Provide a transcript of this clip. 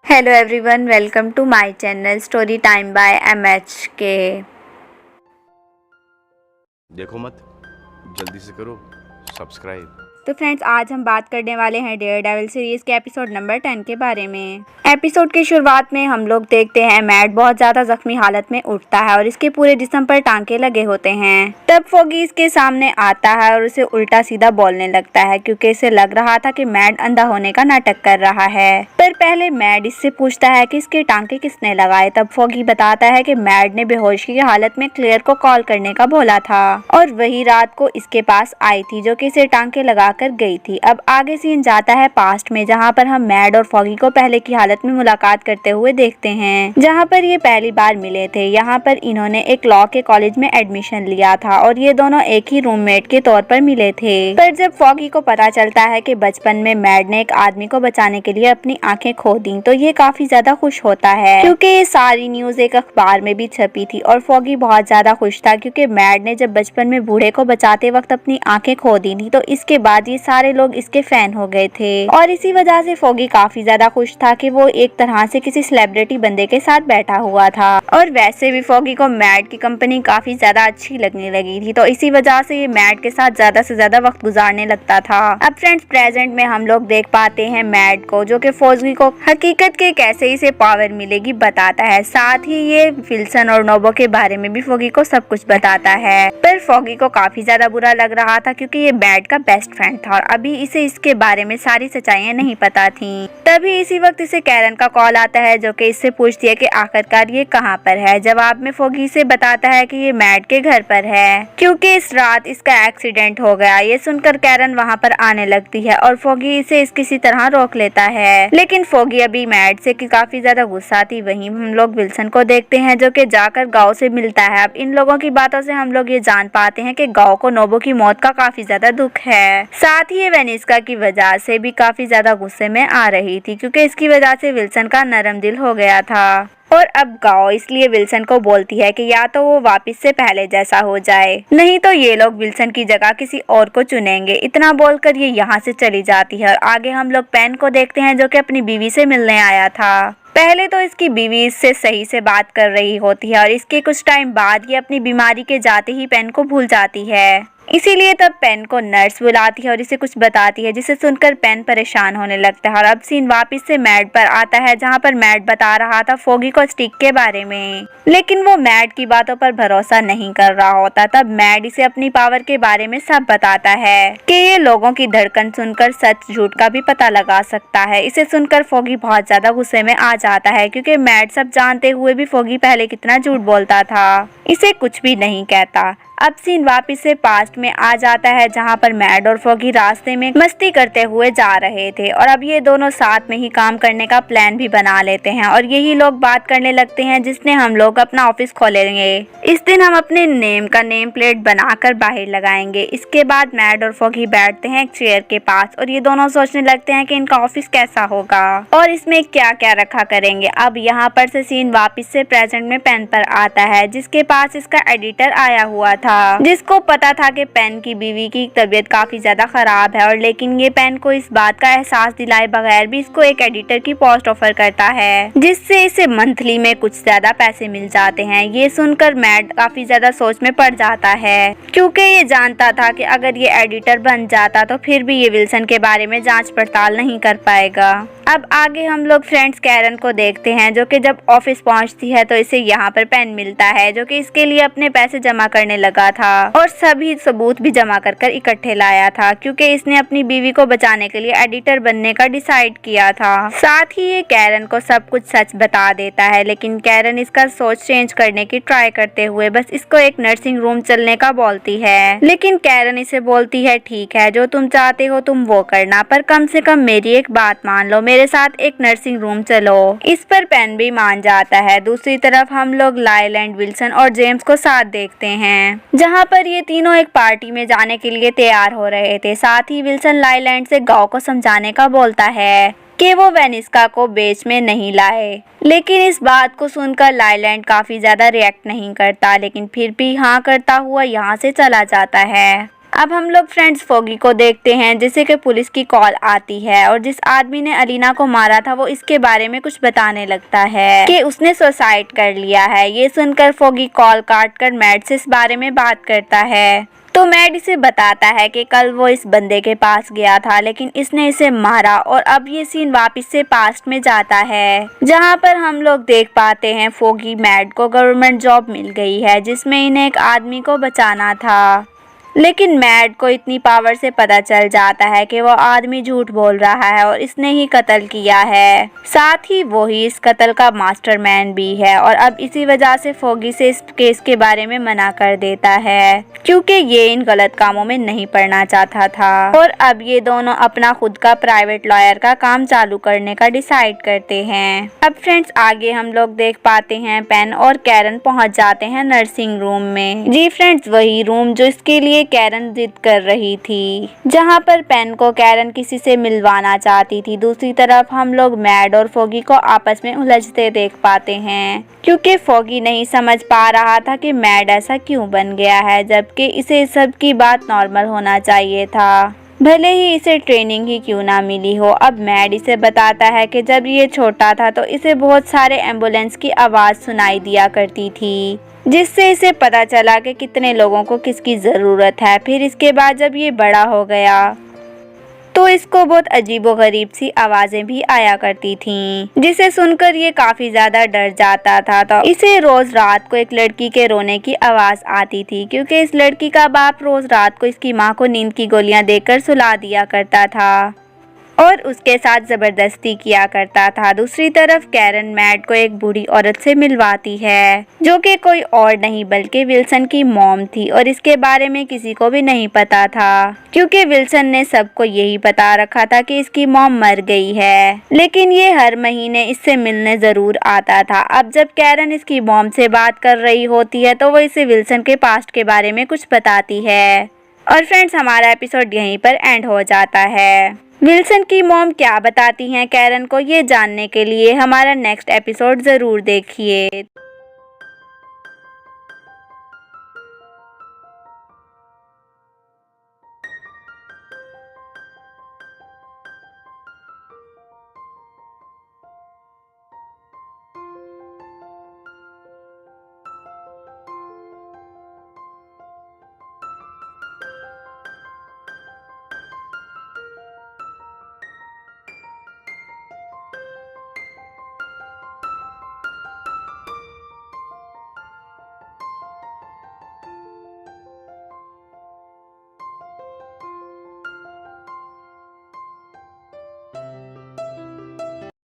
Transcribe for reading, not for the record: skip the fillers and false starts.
Hello everyone, welcome to my channel story time by MHK। देखो मत, जल्दी से करो सब्सक्राइब। तो फ्रेंड्स, आज हम बात करने वाले हैं डेयरडेविल सीरीज के एपिसोड नंबर 10 के बारे में। एपिसोड की शुरुआत में हम लोग देखते हैं मैट बहुत ज्यादा जख्मी हालत में उठता है और इसके पूरे जिस्म पर टांके लगे होते हैं। तब फॉगी इसके सामने आता है और उसे उल्टा सीधा बोलने लगता है क्योंकि इसे लग रहा था कि मैट अंधा होने का नाटक कर रहा है। पर पहले मैट इससे पूछता है कि इसके टांके किसने लगाए। तब फॉगी बताता है कि मैट ने बेहोशी की हालत में क्लेयर को कॉल करने का बोला था और वही रात को इसके पास आई थी जो कि इसे टांके लगा कर गई थी। अब आगे सीन जाता है पास्ट में, जहाँ पर हम मैड और फॉगी को पहले की हालत में मुलाकात करते हुए देखते हैं, जहाँ पर ये पहली बार मिले थे। यहाँ पर इन्होंने एक लॉ के कॉलेज में एडमिशन लिया था और ये दोनों एक ही रूममेट के तौर पर मिले थे। पर जब फॉगी को पता चलता है कि बचपन में मैड ने एक आदमी को बचाने के लिए अपनी आंखें खो दी, तो ये काफी ज्यादा खुश होता है क्योंकि ये सारी न्यूज एक अखबार में भी छपी थी। और फॉगी बहुत ज्यादा खुश था क्योंकि मैड ने जब बचपन में बूढ़े को बचाते वक्त अपनी आंखें खो दी थी, तो इसके बाद ये सारे लोग इसके फैन हो गए थे। और इसी वजह से फॉगी काफी ज्यादा खुश था कि वो एक तरह से किसी सेलिब्रिटी बंदे के साथ बैठा हुआ था। और वैसे भी फॉगी को मैड की कंपनी काफी ज्यादा अच्छी लगने लगी थी, तो इसी वजह से ये मैड के साथ ज्यादा से ज्यादा वक्त गुजारने लगता था। अब फ्रेंड्स, प्रेजेंट में हम लोग देख पाते हैं मैड को, जो कि फॉगी को हकीकत के कैसे इसे पावर मिलेगी बताता है। साथ ही ये विल्सन और नोबो के बारे में भी फॉगी को सब कुछ बताता है। पर फॉगी को काफी ज्यादा बुरा लग रहा था क्योंकि ये मैड का बेस्ट फ्रेंड था और अभी इसे इसके बारे में सारी सच्चाइयां नहीं पता थी। तभी इसी वक्त इसे कैरन का कॉल आता है जो कि इससे पूछती है कि आखिरकार ये कहाँ पर है। जवाब में फॉगी से बताता है कि ये मैड के घर पर है क्योंकि इस रात इसका एक्सीडेंट हो गया। ये सुनकर कैरन वहाँ पर आने लगती है और फॉगी इसे किसी तरह रोक लेता है, लेकिन फॉगी अभी मैड से काफी ज्यादा गुस्सा थी। वहीं हम लोग विल्सन को देखते हैं जो कि जाकर गाँव से मिलता है। अब इन लोगों की बातों से हम लोग ये जान पाते हैं कि गाँव को नोबो की मौत का काफी ज्यादा दुख है। साथ ही ये वेनिस्का की वजह से भी काफी ज्यादा गुस्से में आ रही थी क्योंकि इसकी वजह से विल्सन का नरम दिल हो गया था। और अब गाओ इसलिए विल्सन को बोलती है कि या तो वो वापस से पहले जैसा हो जाए, नहीं तो ये लोग विल्सन की जगह किसी और को चुनेंगे। इतना बोलकर ये यहाँ से चली जाती है और आगे हम लोग पेन को देखते हैं जो कि अपनी बीवी से मिलने आया था। पहले तो इसकी बीवी इससे सही से बात कर रही होती है और इसके कुछ टाइम बाद ये अपनी बीमारी के जाते ही पेन को भूल जाती है। इसीलिए तब पेन को नर्स बुलाती है और इसे कुछ बताती है, जिसे सुनकर पेन परेशान होने लगता है। और अब सीन वापस से मैड पर आता है जहाँ पर मैड बता रहा था फॉगी को स्टिक के बारे में, लेकिन वो मैड की बातों पर भरोसा नहीं कर रहा होता। तब मैड इसे अपनी पावर के बारे में सब बताता है कि ये लोगों की धड़कन सुनकर सच झूठ का भी पता लगा सकता है। इसे सुनकर फॉगी बहुत ज्यादा गुस्से में आ जाता है क्योंकि मैड सब जानते हुए भी फॉगी पहले कितना झूठ बोलता था, इसे कुछ भी नहीं कहता। अब सीन वापस से पास्ट में आ जाता है जहाँ पर मैड और फॉगी रास्ते में मस्ती करते हुए जा रहे थे और अब ये दोनों साथ में ही काम करने का प्लान भी बना लेते हैं और यही लोग बात करने लगते हैं जिसने हम लोग अपना ऑफिस खोलेंगे। इस दिन हम अपने नेम का नेम प्लेट बनाकर बाहर लगाएंगे। इसके बाद मैड और फॉगी बैठते हैं एक चेयर के पास और ये दोनों सोचने लगते हैं कि इनका ऑफिस कैसा होगा और इसमें क्या क्या रखा करेंगे। अब यहाँ पर से सीन वापस से प्रेजेंट में पेन पर आता है जिसके पास इसका एडिटर आया हुआ था, जिसको पता था कि पेन की बीवी की तबीयत काफी ज्यादा खराब है और लेकिन ये पेन को इस बात का एहसास दिलाए बगैर भी इसको एक एडिटर की पोस्ट ऑफर करता है जिससे इसे मंथली में कुछ ज्यादा पैसे मिल जाते हैं। ये सुनकर मैड काफी ज्यादा सोच में पड़ जाता है क्योंकि ये जानता था कि अगर ये एडिटर बन जाता तो फिर भी ये विल्सन के बारे में जांच पड़ताल नहीं कर पाएगा। अब आगे हम लोग फ्रेंड्स कैरन को देखते हैं जो कि जब ऑफिस पहुंचती है तो इसे यहाँ पर पेन मिलता है जो कि इसके लिए अपने पैसे जमा करने लगा था और सभी सबूत भी जमा कर इकट्ठे लाया था क्योंकि इसने अपनी बीवी को बचाने के लिए एडिटर बनने का डिसाइड किया था। साथ ही ये कैरन को सब कुछ सच बता देता है, लेकिन कैरन इसका सोच चेंज करने की ट्राई करते हुए बस इसको एक नर्सिंग रूम चलने का बोलती है, लेकिन कैरन इसे बोलती है ठीक है जो तुम चाहते हो तुम वो करना, पर कम से कम मेरी एक बात मान लो, मेरे साथ एक नर्सिंग रूम चलो। इस पर पेन भी मान जाता है। दूसरी तरफ हम लोग लाइलैंड, विल्सन और जेम्स को साथ देखते हैं जहाँ पर ये तीनों एक पार्टी में जाने के लिए तैयार हो रहे थे। साथ ही विल्सन लाइलैंड से गाँव को समझाने का बोलता है कि वो वेनिस्का को बीच में नहीं लाए, लेकिन इस बात को सुनकर लाइलैंड काफी ज्यादा रिएक्ट नहीं करता, लेकिन फिर भी हाँ करता हुआ यहाँ से चला जाता है। अब हम लोग फ्रेंड्स फोगी को देखते हैं जिसे कि पुलिस की कॉल आती है और जिस आदमी ने अलीना को मारा था वो इसके बारे में कुछ बताने लगता है कि उसने सुसाइड कर लिया है। ये सुनकर फोगी कॉल काट कर मैड से इस बारे में बात करता है तो मैड इसे बताता है कि कल वो इस बंदे के पास गया था लेकिन इसने इसे मारा और अब ये सीन वापस से पास्ट में जाता है जहाँ पर हम लोग देख पाते हैं फोगी मैड को गवर्नमेंट जॉब मिल गई है जिसमें इन्हें एक आदमी को बचाना था। लेकिन मैड को इतनी पावर से पता चल जाता है कि वो आदमी झूठ बोल रहा है और इसने ही कत्ल किया है, साथ ही वो ही इस कत्ल का मास्टरमाइंड भी है और अब इसी वजह से फोगी से इस केस के बारे में मना कर देता है क्योंकि ये इन गलत कामों में नहीं पड़ना चाहता था। और अब ये दोनों अपना खुद का प्राइवेट लॉयर का काम चालू करने का डिसाइड करते हैं। अब फ्रेंड्स आगे हम लोग देख पाते हैं पेन और कैरन पहुंच जाते हैं नर्सिंग रूम में। जी फ्रेंड्स वही रूम जो इसके लिए कैरन जिद कर रही थी, जहां पर पेन को कैरन किसी से मिलवाना चाहती थी। दूसरी तरफ हम लोग मैड और फोगी को आपस में उलझते देख पाते हैं क्योंकि फोगी नहीं समझ पा रहा था कि मैड ऐसा क्यों बन गया है जबकि इसे सब की बात नॉर्मल होना चाहिए था, भले ही इसे ट्रेनिंग ही क्यों ना मिली हो। अब मैड इसे बताता है कि जब ये छोटा था तो इसे बहुत सारे एम्बुलेंस की आवाज़ सुनाई दिया करती थी जिससे इसे पता चला कि कितने लोगों को किसकी ज़रूरत है। फिर इसके बाद जब ये बड़ा हो गया तो इसको बहुत अजीबोगरीब सी आवाज़ें भी आया करती थीं जिसे सुनकर ये काफ़ी ज़्यादा डर जाता था। तो इसे रोज़ रात को एक लड़की के रोने की आवाज़ आती थी क्योंकि इस लड़की का बाप रोज़ रात को इसकी माँ को नींद की गोलियां देकर सुला दिया करता था और उसके साथ ज़बरदस्ती किया करता था। दूसरी तरफ कैरन मैड को एक बूढ़ी औरत से मिलवाती है जो कि कोई और नहीं बल्कि विल्सन की मॉम थी और इसके बारे में किसी को भी नहीं पता था क्योंकि विल्सन ने सबको यही बता रखा था कि इसकी मॉम मर गई है, लेकिन ये हर महीने इससे मिलने ज़रूर आता था। अब जब कैरन इसकी मॉम से बात कर रही होती है तो वो इसे विल्सन के पास्ट के बारे में कुछ बताती है और फ्रेंड्स हमारा एपिसोड यहीं पर एंड हो जाता है। विल्सन की मॉम क्या बताती हैं कैरन को, ये जानने के लिए हमारा नेक्स्ट एपिसोड ज़रूर देखिए।